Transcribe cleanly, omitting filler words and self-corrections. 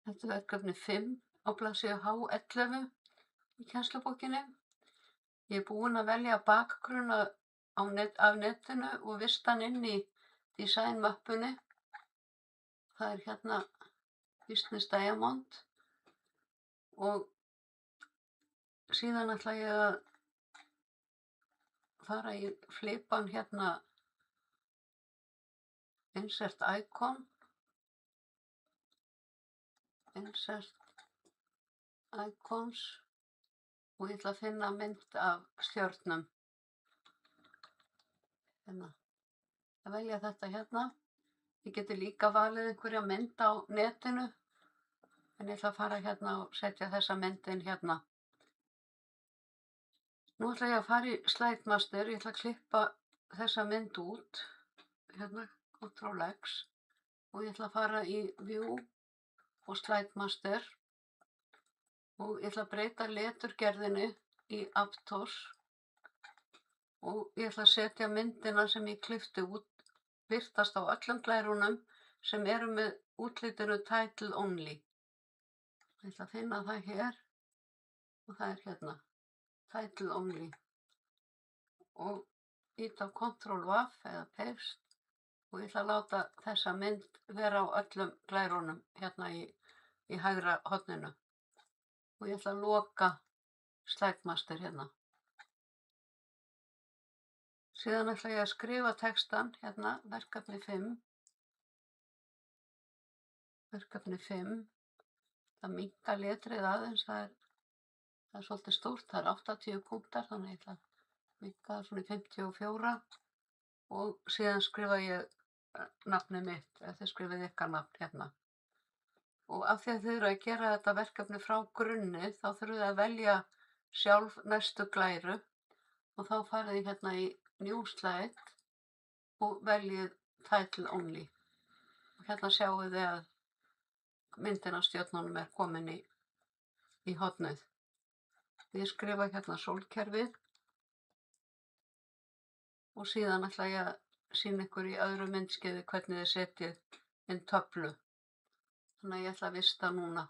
Þetta er verkefni 5 á blaðsíðu H11 í kennslubókinni. Ég er búin að velja bakgrunn af netinu og vista hann inn í design-möppunni. Það er hérna Business Diamond og síðan ætla ég að fara í flipan hérna Insert Icon, Insert Icons og ég ætla að finna mynd af stjörnum. Hérna. Að velja þetta hérna. Ég geti líka valið einhverja mynd á netinu en ég ætla að fara hérna og setja þessa mynd inn hérna. Nú ætla ég að fara í Slide Master. Ég ætla að klippa þessa mynd út. Hérna, Ctrl X. Og ég ætla að fara í View og Slide Master. Og ég ætla að breyta leturgerðinni í Aptos. Og ég ætla að setja myndina sem ég klippti út birtast á öllum glærunum sem eru með útlitinu Title Only. Ég ætla að finna það hér og það er hérna Title Only og ýta á Ctrl V eða Paste og ég ætla að láta þessa mynd vera á öllum glærunum hérna í hægra horninu og ég ætla að loka Slide Master hérna. Síðan ætla ég að skrifa textan hérna, verkefni 5. Verkefni 5. Það minnka letrið aðeins, það er svolítið stórt, það er 80 punktar, þannig ég ætla að minnka það svona í 54 og síðan skrifa ég nafnið mitt, ef þið skrifið ykkar nafn hérna. Og af því að þið eru að gera þetta verkefni frá grunni, þá þurfið að velja sjálf næstu glæru og þá farið þið hérna í New Slide og veljið Title Only. Og hérna sjáum við að myndin af stjörnunum er komin í hornið. Ég skrifa hérna sólkerfið og síðan ætla ég að sýna ykkur í öðru myndskeiði hvernig þið setjið inn töflu. Þannig að ég ætla að vista núna